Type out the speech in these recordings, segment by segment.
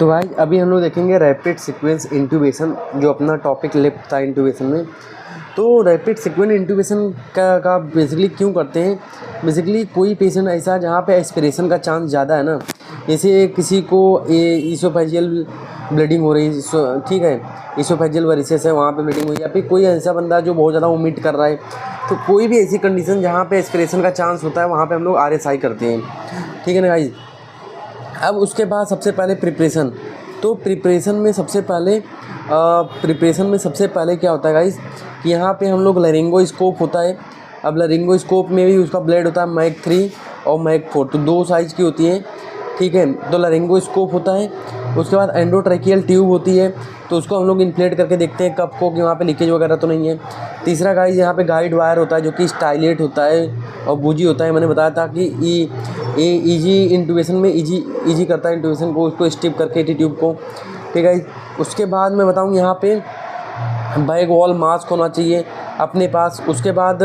तो भाई अभी हम लोग देखेंगे रैपिड सीक्वेंस इंट्यूबेशन, जो अपना टॉपिक लेफ्ट था इंट्यूबेशन में। तो रैपिड सीक्वेंस इंट्यूबेशन का बेसिकली क्यों करते हैं? बेसिकली कोई पेशेंट ऐसा जहाँ पे एस्पिरेशन का चांस ज़्यादा है ना, जैसे किसी को ईसोफेजियल ब्लीडिंग हो रही है, ठीक है, ईसोफेजियल वेरिसेस है, वहाँ पे ब्लीडिंग हुई है, या फिर कोई ऐसा बंदा जो बहुत ज़्यादा वोमिट कर रहा है, तो कोई भी ऐसी कंडीशन जहाँ पे एस्पिरेशन का चांस होता है वहाँ पे हम लोग RSI करते हैं, ठीक है ना गाइज। अब उसके बाद सबसे पहले प्रिपरेशन। तो प्रिपरेशन में सबसे पहले क्या होता है गाइस कि यहाँ पे हम लोग लैरिंगोस्कोप होता है। अब लैरिंगोस्कोप में भी उसका ब्लेड होता है मैक 3 और मैक 4, तो 2 साइज़ की होती है, ठीक है। तो लैरिंगोस्कोप होता है। उसके बाद एंडोट्रैकियल ट्यूब होती है, तो उसको हम लोग इन्फ्लेट करके देखते हैं कप को कि वहाँ पे लीकेज वगैरह तो नहीं है। तीसरा गाइस यहाँ पे गाइड वायर होता है जो कि स्टाइलेट होता है और बूजी होता है। मैंने बताया था कि ईजी इंट्यूबेशन में ईजी करता है इंट्यूबेशन को, उसको स्टिप करके ट्यूब को, ठीक है। उसके बाद मैं बताऊँ यहाँ पे बैग वॉल मास्क होना चाहिए अपने पास। उसके बाद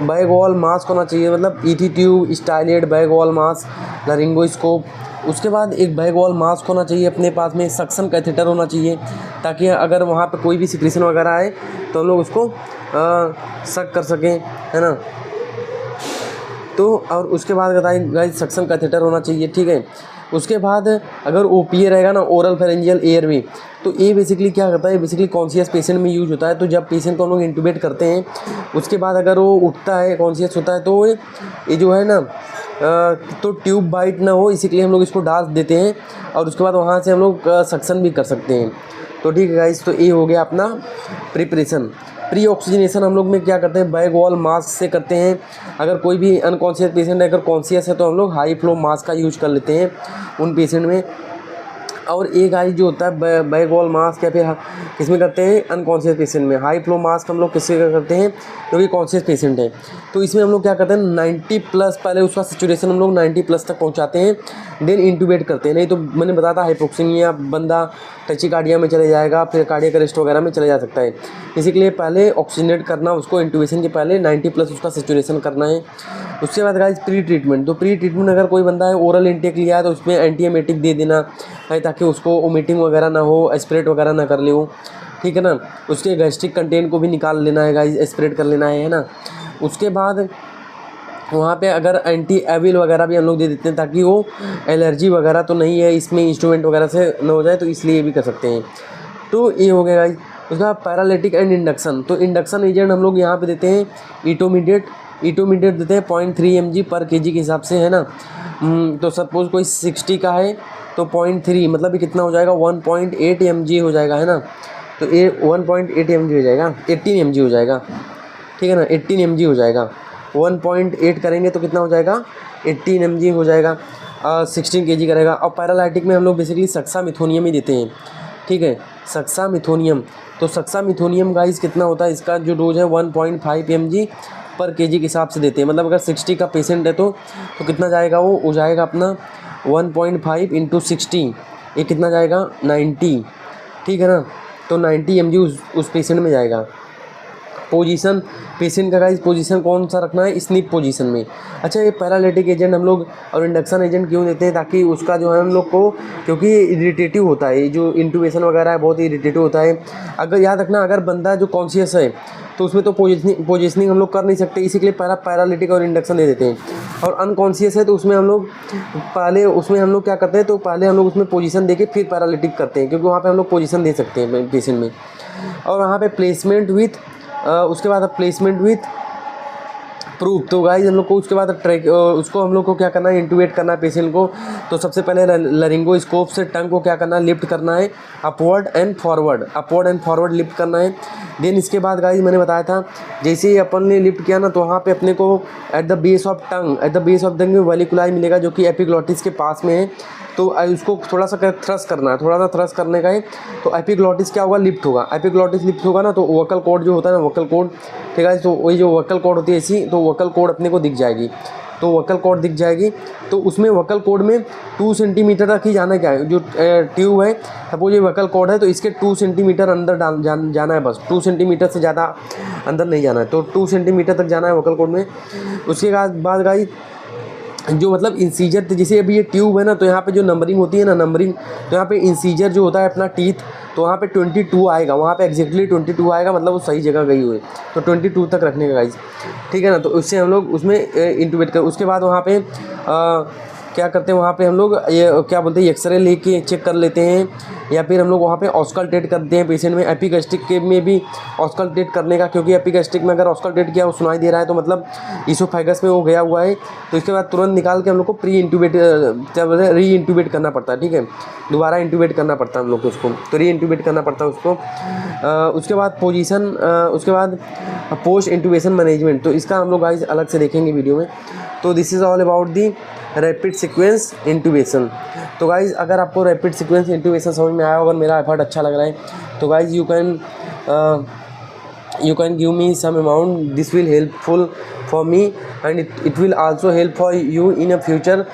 बैग वॉल मास्क होना चाहिए, मतलब ET tube, stylet, bag wall mask, laryngoscope. उसके बाद एक बैग वॉल मास्क होना चाहिए अपने पास में। सक्शन कैथेटर होना चाहिए ताकि अगर वहाँ पे कोई भी सिक्रेशन वगैरह आए तो हम लोग उसको सक कर सकें, है ना। तो और उसके बाद बताएं गाइस सक्शन कैथेटर होना चाहिए, ठीक है। उसके बाद अगर OPA रहेगा ना, ओरल फेरेंजियल एयरवे, तो ये बेसिकली क्या करता है, बेसिकली कॉन्शियस पेशेंट में यूज होता है। तो जब पेशेंट को हम लोग इंट्यूबेट करते हैं उसके बाद अगर वो उठता है, कॉन्शियस होता है, तो ये जो है ना तो ट्यूब बाइट ना हो, इसी के लिए हम लोग इसको डाल देते हैं और उसके बाद वहाँ से हम लोग सक्शन भी कर सकते हैं। तो ठीक है गाइस, तो ये हो गया अपना प्रिपरेशन। प्री ऑक्सीजनेशन हम लोग में क्या करते हैं, बैग वॉल मास्क से करते हैं। अगर कोई भी अनकॉन्शियस पेशेंट है, अगर कॉन्शियस है तो हम लोग हाई फ्लो मास्क का यूज कर लेते हैं उन पेशेंट में। और एक आई जो होता है बैग वॉल मास्क, या फिर किसमें करते हैं, अनकॉन्शियस पेशेंट में। हाई फ्लो मास्क हम लोग किससे करते हैं, क्योंकि कॉन्शियस पेशेंट है। तो इसमें हम लोग क्या करते हैं, 90+ पहले उसका सिचुएशन हम लोग 90+ तक पहुंचाते हैं, देन इंट्यूबेट करते हैं। नहीं तो मैंने बताया था हाइपोक्सिमिया, बंदा टचिकार्डिया में चले जाएगा, फिर कार्डियक अरेस्ट वगैरह में चले जा सकता है। इसी के लिए पहले ऑक्सीजनेट करना उसको, इंट्यूबेशन के पहले 90+ उसका सिचुएशन करना है। उसके बाद गाइस प्री ट्रीटमेंट। तो प्री ट्रीटमेंट अगर कोई बंदा है ओरल इंटेक लिया है तो उसमें एंटीएमेटिक दे देना है ताकि उसको वोमिटिंग वगैरह ना हो, एस्पिरेट वगैरह ना कर ले वो, ठीक है ना। उसके गैस्ट्रिक कंटेंट को भी निकाल लेना है गाइस, एस्पिरेट कर लेना है ना। उसके बाद वहाँ पे अगर एंटी एविल वगैरह भी हम लोग दे देते हैं ताकि वो एलर्जी वगैरह तो नहीं है इसमें इंस्ट्रूमेंट वगैरह से न हो जाए, तो इसलिए भी कर सकते हैं। तो ये हो गया गाइस। उसके बाद पैरालिटिक एंड इंडक्शन। तो इंडक्शन एजेंट हम लोग यहाँ पे देते हैं इटोमीडिएट देते हैं 0.3 mg पर kg के हिसाब से, है ना। तो सपोज कोई 60 का है तो 0.3 मतलब ये कितना हो जाएगा, 1.8 mg हो जाएगा, है ना। तो ये 1.8 mg हो जाएगा, 18 mg हो जाएगा, ठीक है ना, 18 mg हो जाएगा। 1.8 करेंगे तो कितना हो जाएगा, 18 mg हो जाएगा, 16 kg करेगा। और पैरालाइटिक में हम लोग बेसिकली सक्सामिथोनियम ही देते हैं, ठीक है, सक्सामिथोनियम। तो सक्सामिथोनियम गाइस कितना होता है, इसका जो डोज है 1.5 mg पर kg के हिसाब से देते हैं। मतलब अगर 60 का पेशेंट है तो कितना जाएगा, वो हो जाएगा अपना 1.5 × 60, ये कितना जाएगा 90, ठीक है ना। तो 90 mg उस पेशेंट में जाएगा। पोजीशन पेशेंट का गाइस पोजीशन कौन सा रखना है, स्नीप पोजीशन में। अच्छा, ये पैरालिटिक एजेंट हम लोग और इंडक्शन एजेंट क्यों देते हैं, ताकि उसका जो है हम लोग को, क्योंकि इरिटेटिव होता है, ये जो इंट्यूबेशन वगैरह है बहुत ही इरिटेटिव होता है। अगर याद रखना, अगर बंदा जो कॉन्शियस है तो उसमें तो पोजीशनिंग हम लोग कर नहीं सकते, इसी के लिए पैरालिटिक और इंडक्शन दे देते हैं। और अनकॉन्शियस है तो उसमें हम लोग क्या करते हैं, तो पहले हम लोग उसमें पोजीशन देके फिर पैरालिटिक करते हैं, क्योंकि वहाँ पे हम लोग पोजीशन दे सकते हैं पेशेंट में। और वहाँ पे प्लेसमेंट विथ उसके बाद प्लेसमेंट विथ प्रूफ। तो गाइस हम लोग को उसके बाद उसको हम लोग को क्या करना है, इंट्यूबेट करना है पेशेंट को। तो सबसे पहले लैरिंगोस्कोप से टंग को क्या करना है, लिफ्ट करना है, अपवर्ड एंड फॉरवर्ड लिफ्ट करना है। देन इसके बाद गाइस मैंने बताया था, जैसे ही अपन ने लिफ्ट किया ना, तो वहाँ पे अपने को at the base of tongue में वेलिकुलाई मिलेगा जो कि एपिग्लॉटिस के पास में है। तो उसको थोड़ा सा थ्रस्ट करना है, थोड़ा सा थ्रस्ट करने का है, तो एपिग्लॉटिस क्या होगा, लिफ्ट होगा। एपिग्लॉटिस लिफ्ट होगा ना, तो वोकल कॉर्ड जो होता है ना, वोकल कॉर्ड, ठीक है। तो वही जो वोकल कॉर्ड होती है ऐसी, तो वोकल कॉर्ड अपने को दिख जाएगी। तो वोकल कॉर्ड दिख जाएगी, तो उसमें वोकल कॉर्ड में 2 सेंटीमीटर तक ही जाना, क्या है जो ट्यूब है, सपोज ये वोकल कॉर्ड है तो इसके 2 सेंटीमीटर अंदर जाना है, बस 2 सेंटीमीटर से ज़्यादा अंदर नहीं जाना है। तो 2 सेंटीमीटर तक जाना है वोकल कॉर्ड में। उसके बाद गाइस जो मतलब इंसीजर, जैसे अभी ये ट्यूब है ना, तो यहाँ पे जो नंबरिंग होती है ना, नंबरिंग, तो यहाँ पे इंसीजर जो होता है अपना टीथ, तो वहाँ पे 22 आएगा, वहाँ पे एग्जैक्टली 22 आएगा, मतलब वो सही जगह गई हुई है, तो 22 तक रखने का गाइज, ठीक है ना। तो उससे हम लोग उसमें इंटूबेट कर, उसके बाद वहाँ पे क्या करते हैं, वहाँ पे हम लोग ये क्या बोलते हैं, एक्सरे लेके चेक कर लेते हैं, या फिर हम लोग वहाँ पे ऑस्कल्टेट करते हैं पेशेंट में। एपिगैस्ट्रिक के में भी ऑस्कल्टेट करने का, क्योंकि एपिगैस्ट्रिक में अगर ऑस्कल्टेट किया वो सुनाई दे रहा है तो मतलब इसोफेगस में वो गया हुआ है, तो इसके बाद तुरंत निकाल के हम लोग को प्री इंटूबेट क्या बोलते हैं, री इंटूबेट करना पड़ता है, ठीक है, दोबारा इंटूबेट करना पड़ता है हम लोग को उसको, तो री इंटूबेट करना पड़ता है उसको। उसके बाद पोजीशन, उसके बाद पोस्ट इंटूबेशन मैनेजमेंट, तो इसका हम लोग गाइस अलग से देखेंगे वीडियो में। तो this is all about the rapid sequence intubation. तो गाइज़ अगर आपको रैपिड सीक्वेंस इंटूबेशन समझ में आया, अगर मेरा एफर्ट अच्छा लग रहा है, तो guys you can give me some amount, this will helpful for me and it will also help for you in a future.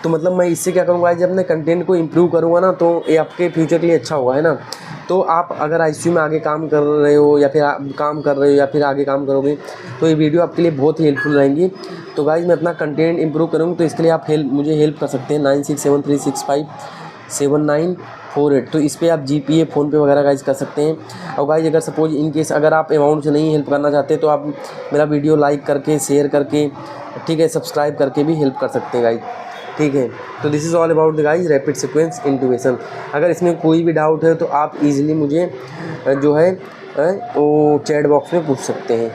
तो मतलब मैं इससे क्या करूँगा, जब अपने कंटेंट को इम्प्रूव करूँगा ना, तो ये आपके फ्यूचर के लिए अच्छा होगा, है ना। तो आप अगर आईसीयू में आगे काम कर रहे हो, या फिर काम कर रहे हो, या फिर आगे काम करोगे, तो ये वीडियो आपके लिए बहुत ही हेल्पफुल रहेंगी। तो गाइज़ मैं अपना कंटेंट इंप्रूव करूँगा, तो इसके लिए आप मुझे हेल्प कर सकते हैं 9673657948। तो इस पर आप GPay, फ़ोनपे वगैरह गाइज़ कर सकते हैं। और गाइज़ अगर सपोज इन केस अगर आप अमाउंट से नहीं हेल्प करना चाहते, तो आप मेरा वीडियो लाइक करके, शेयर करके, ठीक है, सब्सक्राइब करके भी हेल्प कर सकते हैं गाइज़, ठीक है। तो this is all about the guys rapid sequence intubation. अगर इसमें कोई भी डाउट है तो आप इजीली मुझे जो है वो चैट बॉक्स में पूछ सकते हैं।